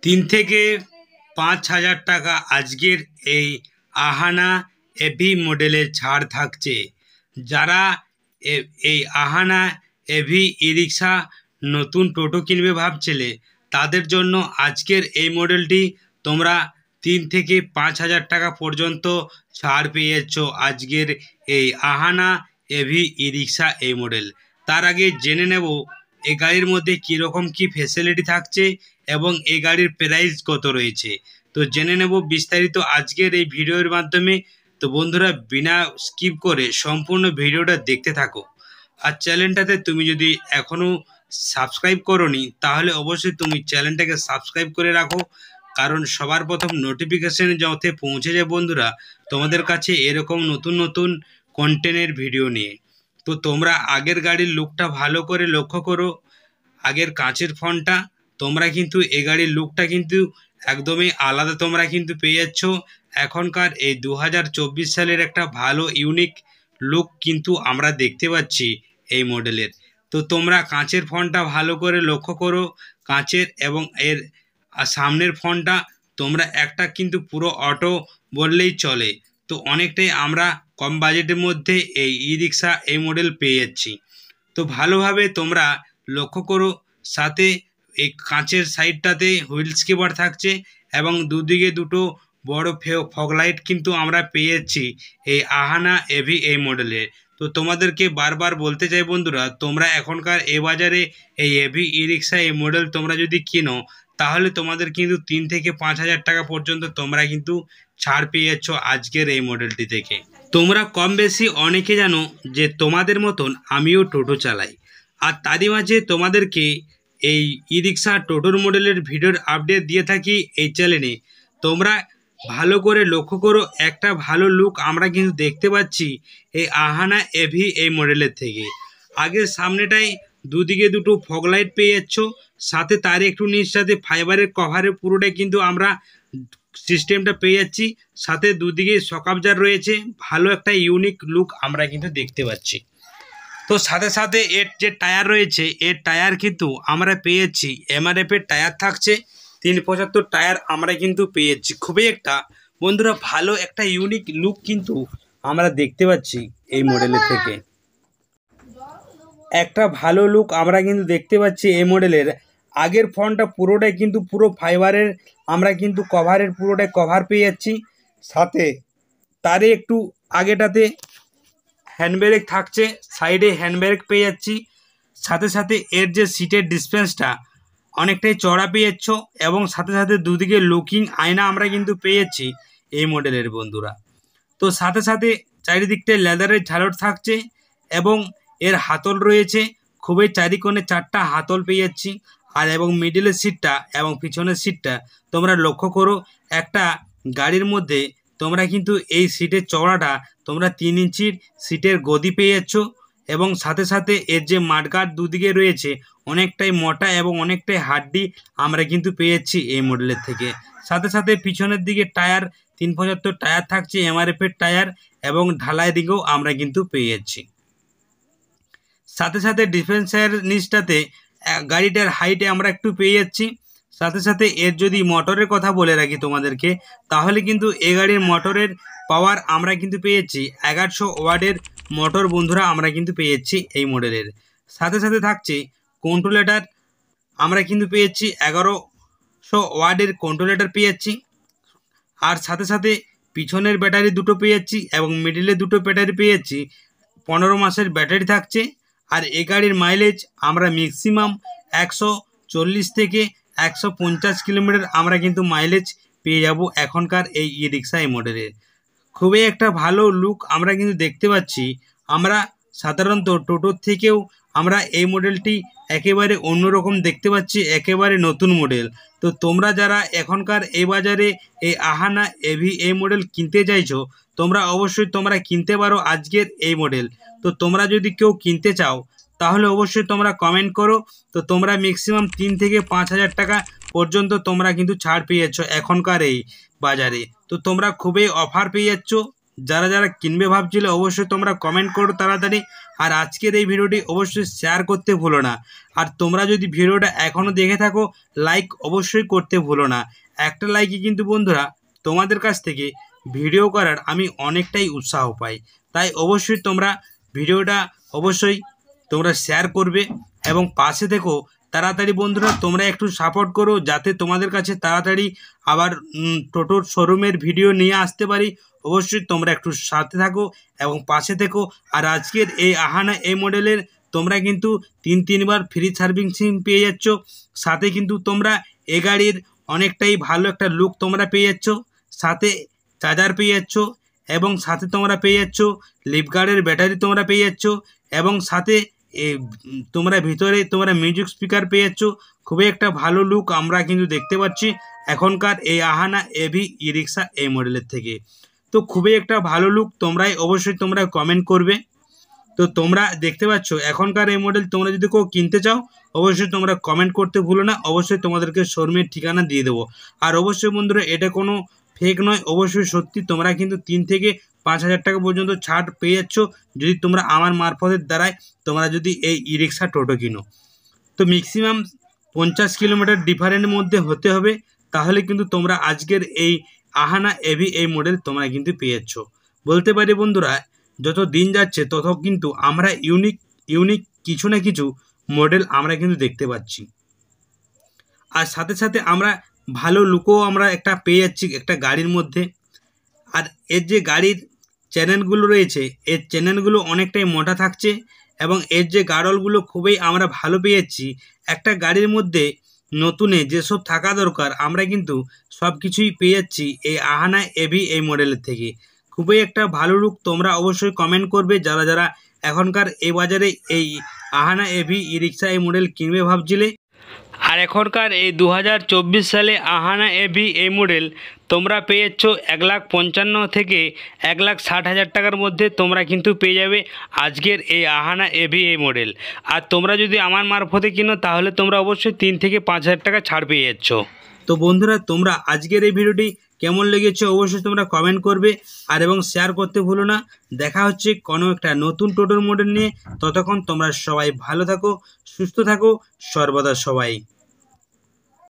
3 থেকে 5,000 টাকা আজকের এই আহানা এভি মডেলের ছাড় থাকছে। যারা এই আহানা এভি ই রিক্সা নতুন টোটো কিনবে ভাবছিলে তাদের জন্য আজকের এই মডেলটি তোমরা 3 থেকে 5,000 টাকা পর্যন্ত ছাড় পেয়েছ আজকের এই আহানা এভি ই রিক্সা এই মডেল। তার আগে জেনে নেব এই গাড়ির মধ্যে কীরকম কি ফ্যাসিলিটি থাকছে এবং এই গাড়ির প্রাইস কত রয়েছে। তো জেনে নেব বিস্তারিত আজকের এই ভিডিওর মাধ্যমে। তো বন্ধুরা, বিনা স্কিপ করে সম্পূর্ণ ভিডিওটা দেখতে থাকো। আর চ্যানেলটাতে তুমি যদি এখনও সাবস্ক্রাইব করোনি তাহলে অবশ্যই তুমি চ্যানেলটাকে সাবস্ক্রাইব করে রাখো, কারণ সবার প্রথম নোটিফিকেশন যাতে পৌঁছে যায় বন্ধুরা তোমাদের কাছে এরকম নতুন নতুন কন্টেন্টের ভিডিও নিয়ে। তো তোমরা আগের গাড়ির লুকটা ভালো করে লক্ষ্য করো, আগের কাঁচের ফন্টটা তোমরা কিন্তু এই গাড়ির লুকটা কিন্তু একদমই আলাদা তোমরা কিন্তু পেয়ে যাচ্ছ। এখনকার এই 2024 সালের একটা ভালো ইউনিক লুক কিন্তু আমরা দেখতে পাচ্ছি এই মডেলের। তো তোমরা কাঁচের ফন্টটা ভালো করে লক্ষ্য করো, কাঁচের এবং এর সামনের ফন্টটা তোমরা একটা কিন্তু পুরো অটো বললেই চলে। তো অনেকটাই আমরা কম বাজেটের মধ্যে এই ই রিক্সা এই মডেল পেয়ে যাচ্ছি। তো ভালোভাবে তোমরা লক্ষ্য করো, সাথে এই কাঁচের সাইডটাতে হুইল স্কিপার থাকছে এবং দুদিকে দুটো বড় ফগ লাইট কিন্তু আমরা পেয়ে যাচ্ছি এই আহানা এভি এই মডেলে। তো তোমাদেরকে বারবার বলতে চাই বন্ধুরা, তোমরা এখনকার এ বাজারে এই এভি ই রিক্সা এই মডেল তোমরা যদি কিনো তাহলে তোমাদের কিন্তু 3 থেকে 5,000 টাকা পর্যন্ত তোমরা কিন্তু ছাড় পেয়ে যাচ্ছ আজকের এই মডেলটি থেকে। তোমরা কম বেশি অনেকে জানো যে তোমাদের মতন আমিও টোটো চালাই, আর তারই মাঝে তোমাদেরকে এই ই রিক্সা টোটোর মডেলের ভিডিওর আপডেট দিয়ে থাকি এই চ্যানেলে। তোমরা ভালো করে লক্ষ্য করো, একটা ভালো লুক আমরা কিন্তু দেখতে পাচ্ছি এই আহানা এভি এই মডেলের থেকে। আগের সামনেটাই দুদিকে দুটো ফগ লাইট পেয়ে যাচ্ছ, সাথে তার একটু নিচ সাথে ফাইবারের কভারের পুরোটাই কিন্তু আমরা সিস্টেমটা পেয়ে যাচ্ছি, সাথে দুদিকে শকআবজার রয়েছে। ভালো একটা ইউনিক লুক আমরা কিন্তু দেখতে পাচ্ছি। তো সাথে সাথে এর যে টায়ার রয়েছে এর টায়ার কিন্তু আমরা পেয়ে যাচ্ছি এমআরএফের টায়ার থাকছে 375 টায়ার আমরা কিন্তু পেয়ে যাচ্ছি। খুবই একটা বন্ধুরা ভালো একটা ইউনিক লুক কিন্তু আমরা দেখতে পাচ্ছি এই মডেলের থেকে। একটা ভালো লুক আমরা কিন্তু দেখতে পাচ্ছি এই মডেলের। আগের ফ্রন্টটা পুরোটাই কিন্তু পুরো ফাইবারের আমরা কিন্তু কভারের পুরোটাই কভার পেয়ে যাচ্ছি, সাথে তারে একটু আগেটাতে হ্যান্ড ব্রেক থাকছে, সাইডে হ্যান্ড ব্রেক পেয়ে যাচ্ছি। সাথে সাথে এর যে সিটের ডিসপেন্সটা অনেকটাই চড়া পেয়ে যাচ্ছ এবং সাথে সাথে দুদিকে লুকিং আয়না আমরা কিন্তু পেয়ে যাচ্ছি এই মডেলের বন্ধুরা। তো সাথে সাথে চারিদিকটায় লেদারের ঝালর থাকছে এবং এর হাতল রয়েছে খুবই চারিকোণে 4টা হাতল পেয়ে যাচ্ছি। আর এবং মিডিলের সিটটা এবং পিছনের সিটটা তোমরা লক্ষ্য করো, একটা গাড়ির মধ্যে তোমরা কিন্তু এই সিটের চওড়াটা তোমরা 3 ইঞ্চির সিটের গদি পেয়ে যাচ্ছ এবং সাথে সাথে এর যে মাঠগার্ড দুদিকে রয়েছে অনেকটাই মোটা এবং অনেকটাই হার্ডি আমরা কিন্তু পেয়ে যাচ্ছি এই মডেলের থেকে। সাথে সাথে পিছনের দিকে টায়ার 375 টায়ার থাকছে এমআরএফের টায়ার এবং ঢালাই দিকেও আমরা কিন্তু পেয়ে যাচ্ছি। সাথে সাথে ডিফেন্সের নিচটাতে গাড়িটার হাইটে আমরা একটু পেয়ে যাচ্ছি। সাথে সাথে এর যদি মোটরের কথা বলে রাখি তোমাদেরকে, তাহলে কিন্তু এই গাড়ির মোটরের পাওয়ার আমরা কিন্তু পেয়ে যাচ্ছি 1100 ওয়াটের মোটর বন্ধুরা আমরা কিন্তু পেয়ে যাচ্ছি এই মডেলের। সাথে সাথে থাকছে কন্ট্রোলেটার আমরা কিন্তু পেয়ে যাচ্ছি 1100 ওয়াটের কন্ট্রোলেটার পেয়ে যাচ্ছি। আর সাথে সাথে পিছনের ব্যাটারি দুটো পেয়ে যাচ্ছি এবং মিডিলে দুটো ব্যাটারি পেয়ে যাচ্ছি। 15 মাসের ব্যাটারি থাকছে। আর এই গাড়ির মাইলেজ আমরা ম্যাক্সিমাম 140 থেকে 150 কিলোমিটার আমরা কিন্তু মাইলেজ পেয়ে যাব এখনকার এই ই রিক্সা এই মডেলের। খুবই একটা ভালো লুক আমরা কিন্তু দেখতে পাচ্ছি। আমরা সাধারণত টোটোর থেকেও আমরা এই মডেলটি একেবারে অন্যরকম দেখতে পাচ্ছি, একেবারে নতুন মডেল। তো তোমরা যারা এখনকার এই বাজারে এই আহানা এভি এই মডেল কিনতে চাইছো তোমরা অবশ্যই তোমরা কিনতে পারো আজকের এই মডেল। তো তোমরা যদি কেউ কিনতে চাও তাহলে অবশ্যই তোমরা কমেন্ট করো। তো তোমরা ম্যাক্সিমাম 3 থেকে 5,000 টাকা পর্যন্ত তোমরা কিন্তু ছাড় পেয়ে যাচ্ছ এখনকার এই বাজারে। তো তোমরা খুবই অফার পেয়ে যাচ্ছ যারা যারা কিনবে ভাবছিলে অবশ্যই তোমরা কমেন্ট করো তাড়াতাড়ি। আর আজকের এই ভিডিওটি অবশ্যই শেয়ার করতে ভুলো না। আর তোমরা যদি ভিডিওটা এখনও দেখে থাকো লাইক অবশ্যই করতে ভুলো না। একটা লাইকে কিন্তু বন্ধুরা তোমাদের কাছ থেকে ভিডিও করার আমি অনেকটাই উৎসাহ পাই। তাই অবশ্যই তোমরা ভিডিওটা অবশ্যই তোমরা শেয়ার করবে এবং পাশে থেকো তাড়াতাড়ি। বন্ধুরা তোমরা একটু সাপোর্ট করো যাতে তোমাদের কাছে তাড়াতাড়ি আবার টোটোর শোরুমের ভিডিও নিয়ে আসতে পারি। অবশ্যই তোমরা একটু সাথে থাকো এবং পাশে থেকো। আর আজকের এই আহানা এই মডেলের তোমরা কিন্তু 3বার ফ্রি সার্ভিসিং পেয়ে যাচ্ছ। সাথে কিন্তু তোমরা এ গাড়ির অনেকটাই ভালো একটা লুক তোমরা পেয়ে যাচ্ছ, সাথে চার্জার পেয়ে যাচ্ছ এবং সাথে তোমরা পেয়ে যাচ্ছ লিফগার্ডের ব্যাটারি তোমরা পেয়ে যাচ্ছ এবং সাথে তোমরা ভিতরে তোমরা মিউজিক স্পিকার পেয়ে যাচ্ছ। খুবই একটা ভালো লুক আমরা কিন্তু দেখতে পাচ্ছি এখনকার এই আহানা এভি ই রিক্সা এই মডেলের থেকে। তো খুবই একটা ভালো লুক, তোমরাই অবশ্যই তোমরা কমেন্ট করবে। তো তোমরা দেখতে পাচ্ছ এখনকার এই মডেল তোমরা যদি কেউ কিনতে চাও অবশ্যই তোমরা কমেন্ট করতে ভুলো না। অবশ্যই তোমাদেরকে শোরুমের ঠিকানা দিয়ে দেবো। আর অবশ্যই বন্ধুরা এটা কোনো ফেক নয়, অবশ্যই সত্যি। তোমরা কিন্তু 3 থেকে 5,000 টাকা পর্যন্ত ছাড় পেয়ে যাচ্ছ যদি তোমরা আমার মারফতের দ্বারায় তোমরা যদি এই ই রিক্সা টোটো কিনো। তো ম্যাক্সিমাম 50 কিলোমিটার ডিফারেন্টের মধ্যে হতে হবে, তাহলে কিন্তু তোমরা আজকের এই আহানা এভি এই মডেল তোমরা কিন্তু পেয়ে যাচ্ছ। বলতে পারি বন্ধুরা যত দিন যাচ্ছে তত কিন্তু আমরা ইউনিক কিছু না কিছু মডেল আমরা কিন্তু দেখতে পাচ্ছি। আর সাথে সাথে আমরা ভালো লুকও আমরা একটা পেয়ে যাচ্ছি একটা গাড়ির মধ্যে। আর এর যে গাড়ির চ্যানেলগুলো রয়েছে এর চ্যানেলগুলো অনেকটাই মোটা থাকছে এবং এর যে গাড়লগুলো খুবই আমরা ভালো পেয়ে যাচ্ছি। একটা গাড়ির মধ্যে নতুনে যেসব থাকা দরকার আমরা কিন্তু সব কিছুই পেয়ে যাচ্ছি এই আহানা এভি এই মডেলের থেকে। খুবই একটা ভালো লুক, তোমরা অবশ্যই কমেন্ট করবে যারা যারা এখনকার এই বাজারে এই আহানা এভি ই রিক্সা এই মডেল কিনবে ভাবছিলে। আর এখনকার এই 2024 সালে আহানা এভি এই মডেল তোমরা পেয়ে যাচ্ছ 1,55,000 থেকে 1,60,000 টাকার মধ্যে তোমরা কিন্তু পেয়ে যাবে আজকের এই আহানা এভি এই মডেল। আর তোমরা যদি আমার মারফতে কিনো তাহলে তোমরা অবশ্যই 3 থেকে 5,000 টাকা ছাড় পেয়ে যাচ্ছ। তো বন্ধুরা তোমরা আজকের এই ভিডিওটি কেমন লেগেছে অবশ্যই তোমরা কমেন্ট করবে আর এবং শেয়ার করতে ভুলো না। দেখা হচ্ছে কোনো একটা নতুন টোটোর মডেল নিয়ে। ততক্ষণ তোমরা সবাই ভালো থাকো, সুস্থ থাকো সর্বদা সবাই।